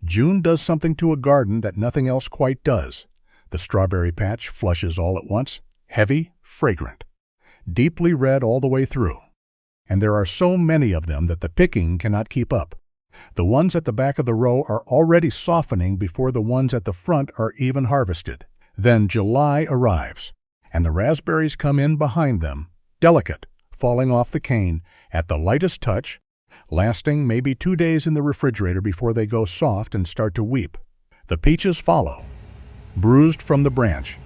June does something to a garden that nothing else quite does. The strawberry patch flushes all at once, heavy, fragrant, deeply red all the way through. And there are so many of them that the picking cannot keep up. The ones at the back of the row are already softening before the ones at the front are even harvested. Then July arrives, and the raspberries come in behind them, delicate, falling off the cane at the lightest touch, lasting maybe 2 days in the refrigerator before they go soft and start to weep. The peaches follow, bruised from the branch,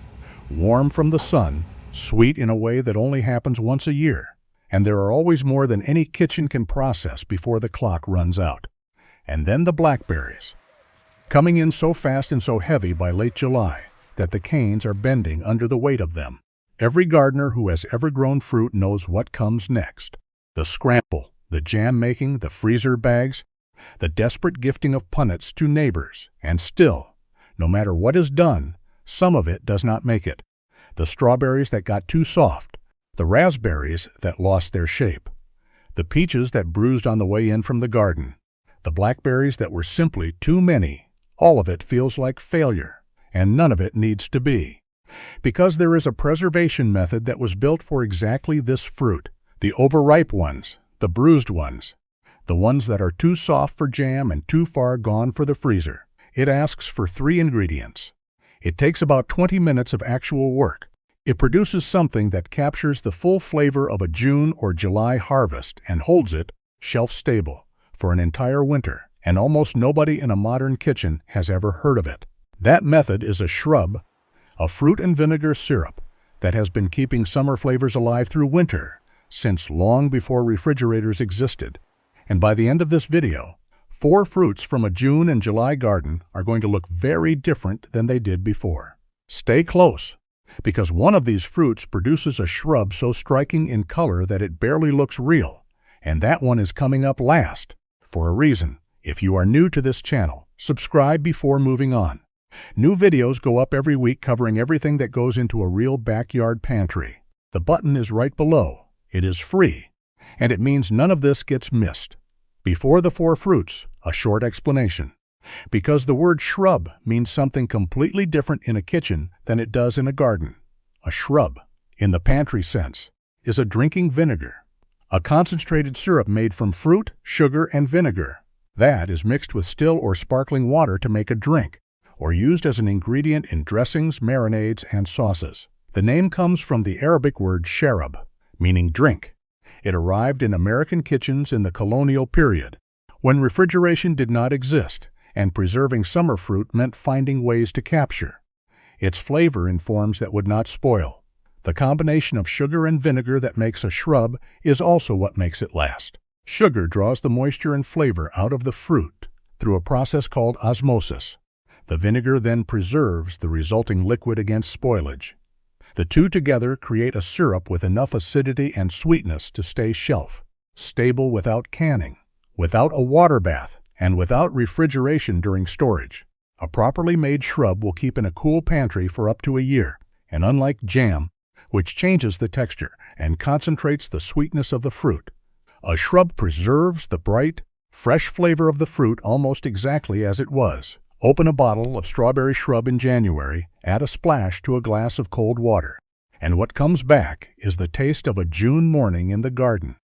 warm from the sun, sweet in a way that only happens once a year. And there are always more than any kitchen can process before the clock runs out. And then the blackberries, coming in so fast and so heavy by late July that the canes are bending under the weight of them. Every gardener who has ever grown fruit knows what comes next. The scramble, the jam making, the freezer bags, the desperate gifting of punnets to neighbors. And still, no matter what is done, some of it does not make it. The strawberries that got too soft, the raspberries that lost their shape, the peaches that bruised on the way in from the garden, the blackberries that were simply too many. All of it feels like failure, and none of it needs to be. Because there is a preservation method that was built for exactly this fruit. The overripe ones, the bruised ones, the ones that are too soft for jam and too far gone for the freezer. It asks for 3 ingredients. It takes about 20 minutes of actual work. It produces something that captures the full flavor of a June or July harvest and holds it shelf-stable for an entire winter, and almost nobody in a modern kitchen has ever heard of it. That method is a shrub, a fruit and vinegar syrup that has been keeping summer flavors alive through winter since long before refrigerators existed. And by the end of this video, 4 fruits from a June and July garden are going to look very different than they did before. Stay close, because one of these fruits produces a shrub so striking in color that it barely looks real, and that one is coming up last, for a reason. If you are new to this channel, subscribe before moving on. New videos go up every week covering everything that goes into a real backyard pantry. The button is right below. It is free, and it means none of this gets missed. Before the 4 fruits, a short explanation. Because the word shrub means something completely different in a kitchen than it does in a garden. A shrub, in the pantry sense, is a drinking vinegar, a concentrated syrup made from fruit, sugar, and vinegar. That is mixed with still or sparkling water to make a drink, or used as an ingredient in dressings, marinades, and sauces. The name comes from the Arabic word shrub, meaning drink. It arrived in American kitchens in the colonial period, when refrigeration did not exist, and preserving summer fruit meant finding ways to capture its flavor in forms that would not spoil. The combination of sugar and vinegar that makes a shrub is also what makes it last. Sugar draws the moisture and flavor out of the fruit through a process called osmosis. The vinegar then preserves the resulting liquid against spoilage. The two together create a syrup with enough acidity and sweetness to stay shelf-stable without canning, without a water bath, and without refrigeration during storage. A properly made shrub will keep in a cool pantry for up to a year, and unlike jam, which changes the texture and concentrates the sweetness of the fruit, a shrub preserves the bright, fresh flavor of the fruit almost exactly as it was. Open a bottle of strawberry shrub in January, add a splash to a glass of cold water, and what comes back is the taste of a June morning in the garden.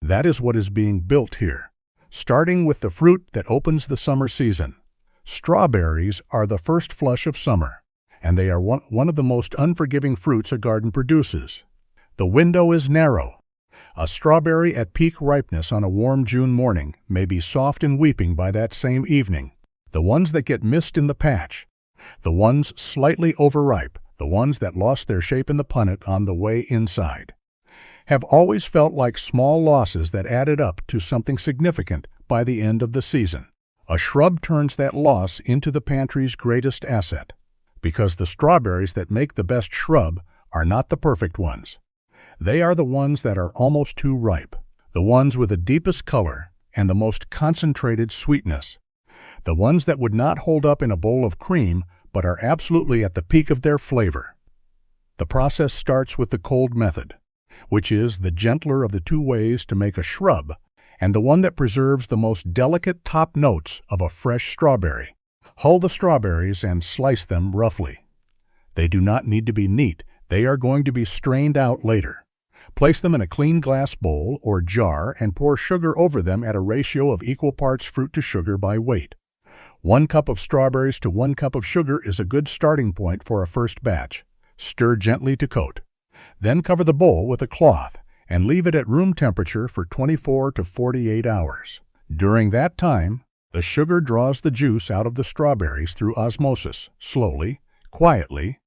That is what is being built here. Starting with the fruit that opens the summer season. Strawberries are the first flush of summer, and they are one of the most unforgiving fruits a garden produces. The window is narrow. A strawberry at peak ripeness on a warm June morning may be soft and weeping by that same evening. The ones that get missed in the patch, the ones slightly overripe, the ones that lost their shape in the punnet on the way inside, have always felt like small losses that added up to something significant by the end of the season. A shrub turns that loss into the pantry's greatest asset, because the strawberries that make the best shrub are not the perfect ones. They are the ones that are almost too ripe, the ones with the deepest color and the most concentrated sweetness, the ones that would not hold up in a bowl of cream but are absolutely at the peak of their flavor. The process starts with the cold method, which is the gentler of the two ways to make a shrub and the one that preserves the most delicate top notes of a fresh strawberry. Hull the strawberries and slice them roughly. They do not need to be neat. They are going to be strained out later. Place them in a clean glass bowl or jar and pour sugar over them at a ratio of equal parts fruit to sugar by weight. 1 cup of strawberries to 1 cup of sugar is a good starting point for a first batch. Stir gently to coat. Then cover the bowl with a cloth and leave it at room temperature for 24 to 48 hours. During that time, the sugar draws the juice out of the strawberries through osmosis, slowly, quietly,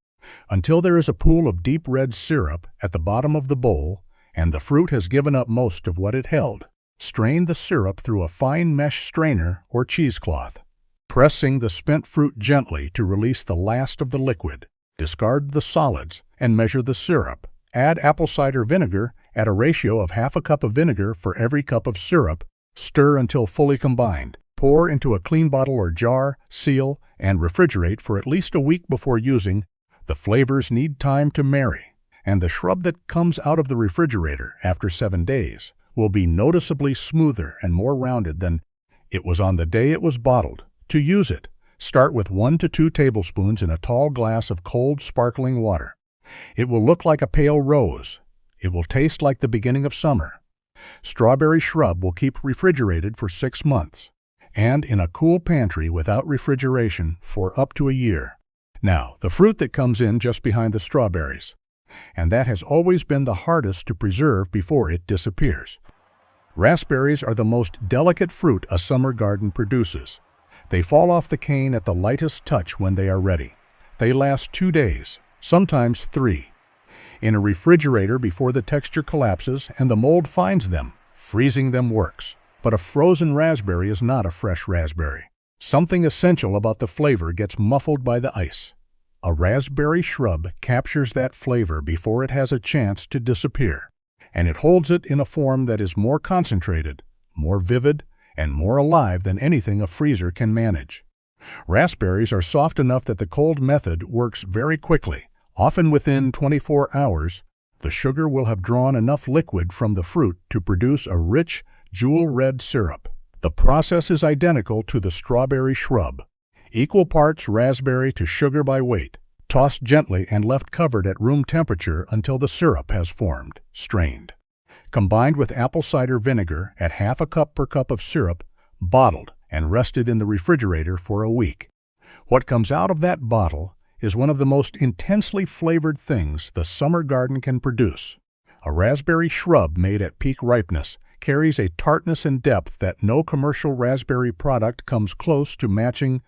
until there is a pool of deep red syrup at the bottom of the bowl and the fruit has given up most of what it held. Strain the syrup through a fine mesh strainer or cheesecloth, pressing the spent fruit gently to release the last of the liquid. Discard the solids and measure the syrup. Add apple cider vinegar at a ratio of half a cup of vinegar for every cup of syrup. Stir until fully combined. Pour into a clean bottle or jar, seal, and refrigerate for at least a week before using. The flavors need time to marry, and the shrub that comes out of the refrigerator after 7 days will be noticeably smoother and more rounded than it was on the day it was bottled. To use it, start with 1 to 2 tablespoons in a tall glass of cold, sparkling water. It will look like a pale rose. It will taste like the beginning of summer. Strawberry shrub will keep refrigerated for 6 months, and in a cool pantry without refrigeration for up to a year. Now, the fruit that comes in just behind the strawberries, and that has always been the hardest to preserve before it disappears. Raspberries are the most delicate fruit a summer garden produces. They fall off the cane at the lightest touch when they are ready. They last 2 days, sometimes 3, in a refrigerator before the texture collapses and the mold finds them. Freezing them works, but a frozen raspberry is not a fresh raspberry. Something essential about the flavor gets muffled by the ice. A raspberry shrub captures that flavor before it has a chance to disappear, and it holds it in a form that is more concentrated, more vivid, and more alive than anything a freezer can manage. Raspberries are soft enough that the cold method works very quickly. Often within 24 hours, the sugar will have drawn enough liquid from the fruit to produce a rich, jewel-red syrup. The process is identical to the strawberry shrub. Equal parts raspberry to sugar by weight. Tossed gently and left covered at room temperature until the syrup has formed. Strained. Combined with apple cider vinegar at half a cup per cup of syrup, bottled and rested in the refrigerator for a week. What comes out of that bottle is one of the most intensely flavored things the summer garden can produce. A raspberry shrub made at peak ripeness carries a tartness and depth that no commercial raspberry product comes close to matching,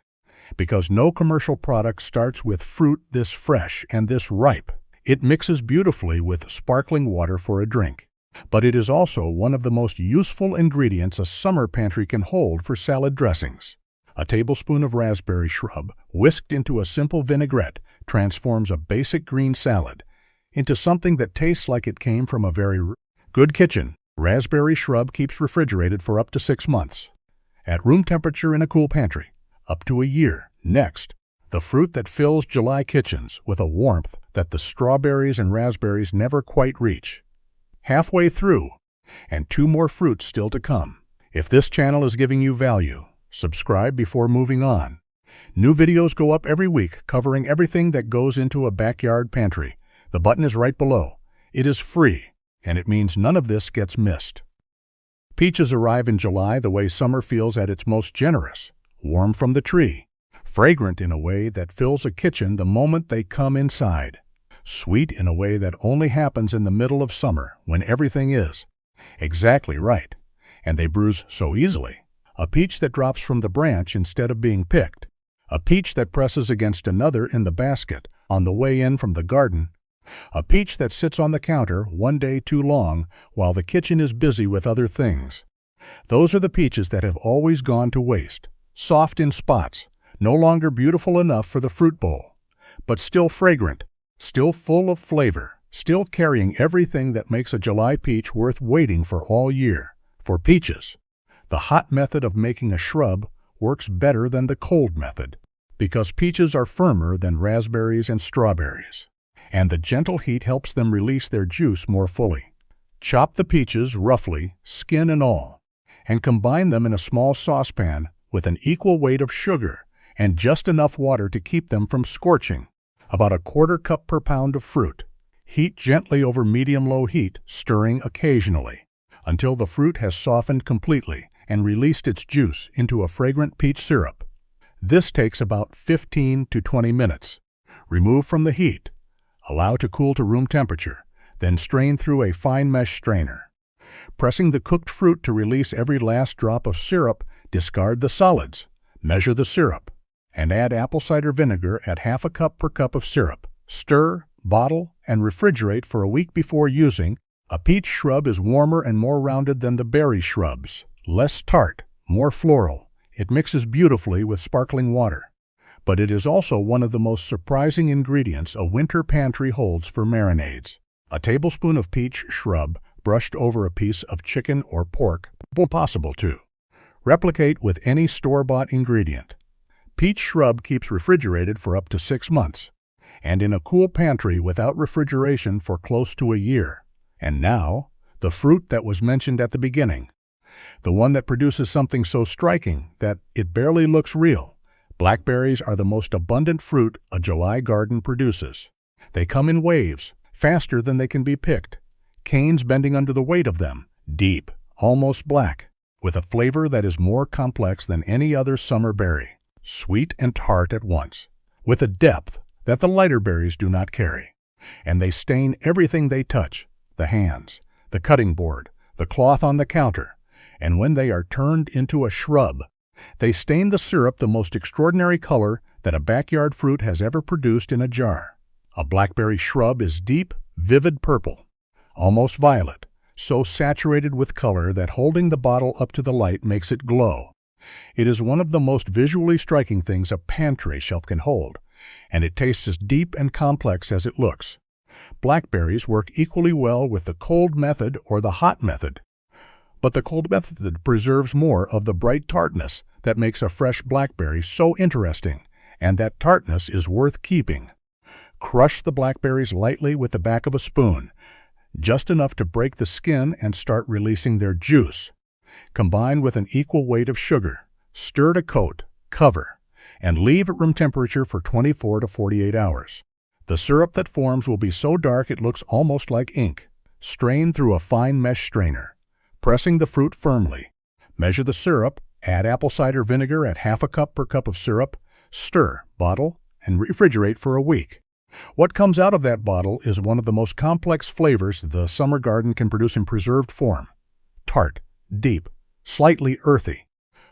because no commercial product starts with fruit this fresh and this ripe. It mixes beautifully with sparkling water for a drink, but it is also one of the most useful ingredients a summer pantry can hold for salad dressings. A tablespoon of raspberry shrub whisked into a simple vinaigrette transforms a basic green salad into something that tastes like it came from a very good kitchen. Raspberry shrub keeps refrigerated for up to 6 months, at room temperature in a cool pantry, up to a year. Next, the fruit that fills July kitchens with a warmth that the strawberries and raspberries never quite reach. Halfway through, and 2 more fruits still to come. If this channel is giving you value, subscribe before moving on. New videos go up every week covering everything that goes into a backyard pantry. The button is right below. It is free, and it means none of this gets missed. Peaches arrive in July the way summer feels at its most generous, warm from the tree, fragrant in a way that fills a kitchen the moment they come inside, sweet in a way that only happens in the middle of summer when everything is exactly right, and they bruise so easily. A peach that drops from the branch instead of being picked, a peach that presses against another in the basket on the way in from the garden, a peach that sits on the counter one day too long while the kitchen is busy with other things. Those are the peaches that have always gone to waste, soft in spots, no longer beautiful enough for the fruit bowl, but still fragrant, still full of flavor, still carrying everything that makes a July peach worth waiting for all year. For peaches, the hot method of making a shrub works better than the cold method, because peaches are firmer than raspberries and strawberries, and the gentle heat helps them release their juice more fully. Chop the peaches roughly, skin and all, and combine them in a small saucepan with an equal weight of sugar and just enough water to keep them from scorching. About a quarter cup per pound of fruit. Heat gently over medium-low heat, stirring occasionally, until the fruit has softened completely and released its juice into a fragrant peach syrup. This takes about 15 to 20 minutes. Remove from the heat. Allow to cool to room temperature, then strain through a fine mesh strainer. Pressing the cooked fruit to release every last drop of syrup, discard the solids, measure the syrup, and add apple cider vinegar at half a cup per cup of syrup. Stir, bottle, and refrigerate for a week before using. A peach shrub is warmer and more rounded than the berry shrubs. Less tart, more floral. It mixes beautifully with sparkling water. But it is also one of the most surprising ingredients a winter pantry holds for marinades. A tablespoon of peach shrub brushed over a piece of chicken or pork will be possible too. Replicate with any store-bought ingredient. Peach shrub keeps refrigerated for up to 6 months, and in a cool pantry without refrigeration for close to a year. And now, the fruit that was mentioned at the beginning. The one that produces something so striking that it barely looks real. Blackberries are the most abundant fruit a July garden produces. They come in waves, faster than they can be picked. Canes bending under the weight of them, deep, almost black, with a flavor that is more complex than any other summer berry. Sweet and tart at once, with a depth that the lighter berries do not carry. And they stain everything they touch, the hands, the cutting board, the cloth on the counter. And when they are turned into a shrub, they stain the syrup the most extraordinary color that a backyard fruit has ever produced in a jar. A blackberry shrub is deep, vivid purple, almost violet, so saturated with color that holding the bottle up to the light makes it glow. It is one of the most visually striking things a pantry shelf can hold, and it tastes as deep and complex as it looks. Blackberries work equally well with the cold method or the hot method. But the cold method preserves more of the bright tartness that makes a fresh blackberry so interesting, and that tartness is worth keeping. Crush the blackberries lightly with the back of a spoon, just enough to break the skin and start releasing their juice. Combine with an equal weight of sugar, stir to coat, cover, and leave at room temperature for 24 to 48 hours. The syrup that forms will be so dark it looks almost like ink. Strain through a fine mesh strainer, pressing the fruit firmly. Measure the syrup, add apple cider vinegar at half a cup per cup of syrup, stir, bottle, and refrigerate for a week. What comes out of that bottle is one of the most complex flavors the summer garden can produce in preserved form. Tart, deep, slightly earthy,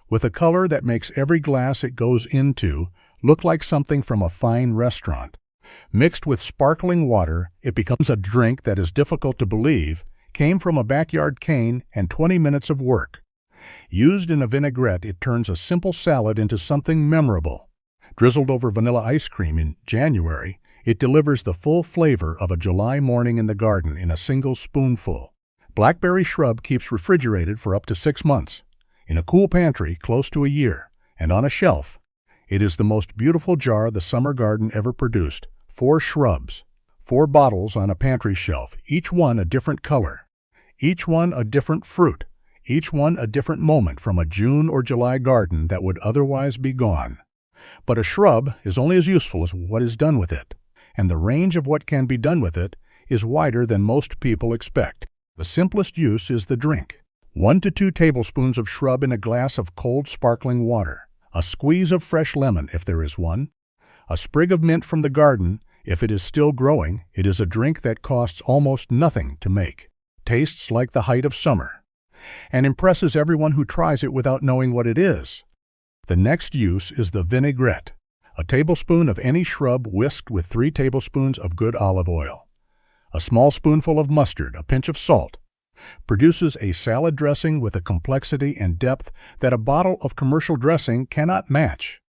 with a color that makes every glass it goes into look like something from a fine restaurant. Mixed with sparkling water, it becomes a drink that is difficult to believe came from a backyard cane and 20 minutes of work. Used in a vinaigrette, it turns a simple salad into something memorable. Drizzled over vanilla ice cream in January, it delivers the full flavor of a July morning in the garden in a single spoonful. Blackberry shrub keeps refrigerated for up to 6 months. In a cool pantry, close to a year, and on a shelf. It is the most beautiful jar the summer garden ever produced. 4 shrubs, 4 bottles on a pantry shelf, each one a different color. Each one a different fruit, each one a different moment from a June or July garden that would otherwise be gone. But a shrub is only as useful as what is done with it, and the range of what can be done with it is wider than most people expect. The simplest use is the drink. 1 to 2 tablespoons of shrub in a glass of cold sparkling water, a squeeze of fresh lemon if there is one, a sprig of mint from the garden if it is still growing. It is a drink that costs almost nothing to make. Tastes like the height of summer, and impresses everyone who tries it without knowing what it is. The next use is the vinaigrette, a tablespoon of any shrub whisked with 3 tablespoons of good olive oil. A small spoonful of mustard, a pinch of salt, produces a salad dressing with a complexity and depth that a bottle of commercial dressing cannot match.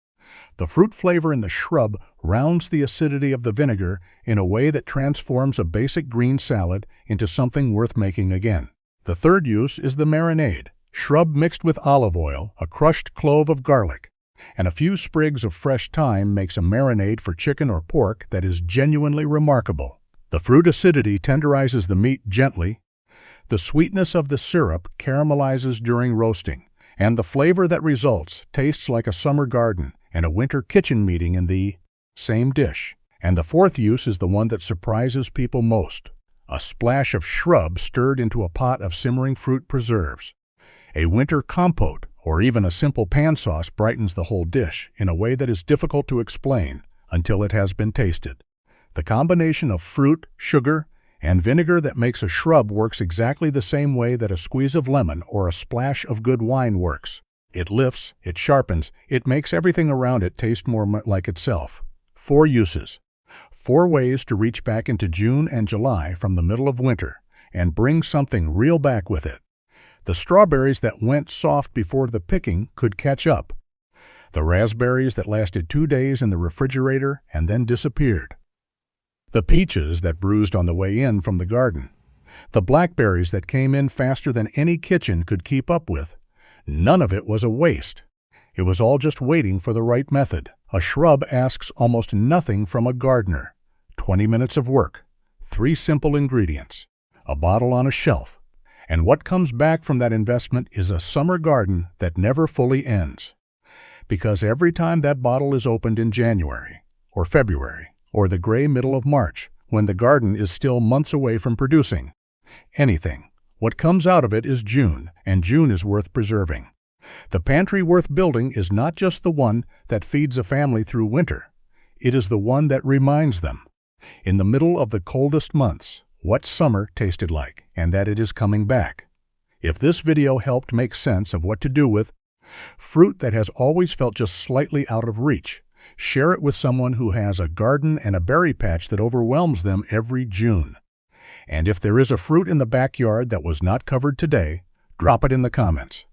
The fruit flavor in the shrub rounds the acidity of the vinegar in a way that transforms a basic green salad into something worth making again. The third use is the marinade. Shrub mixed with olive oil, a crushed clove of garlic, and a few sprigs of fresh thyme makes a marinade for chicken or pork that is genuinely remarkable. The fruit acidity tenderizes the meat gently. The sweetness of the syrup caramelizes during roasting, and the flavor that results tastes like a summer garden and a winter kitchen meeting in the same dish. And the fourth use is the one that surprises people most: a splash of shrub stirred into a pot of simmering fruit preserves. A winter compote or even a simple pan sauce brightens the whole dish in a way that is difficult to explain until it has been tasted. The combination of fruit, sugar, and vinegar that makes a shrub works exactly the same way that a squeeze of lemon or a splash of good wine works. It lifts, it sharpens, it makes everything around it taste more like itself. 4 uses. 4 ways to reach back into June and July from the middle of winter and bring something real back with it. The strawberries that went soft before the picking could catch up. The raspberries that lasted 2 days in the refrigerator and then disappeared. The peaches that bruised on the way in from the garden. The blackberries that came in faster than any kitchen could keep up with. None of it was a waste. It was all just waiting for the right method. A shrub asks almost nothing from a gardener. 20 minutes of work, 3 simple ingredients, a bottle on a shelf, and what comes back from that investment is a summer garden that never fully ends. Because every time that bottle is opened in January or February or the gray middle of March, when the garden is still months away from producing anything, what comes out of it is June, and June is worth preserving. The pantry worth building is not just the one that feeds a family through winter. It is the one that reminds them, in the middle of the coldest months, what summer tasted like, and that it is coming back. If this video helped make sense of what to do with fruit that has always felt just slightly out of reach, share it with someone who has a garden and a berry patch that overwhelms them every June. And if there is a fruit in the backyard that was not covered today, drop it in the comments.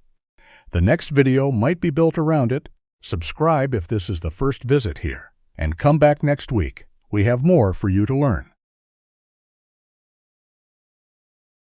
The next video might be built around it. Subscribe if this is the first visit here, and come back next week. We have more for you to learn.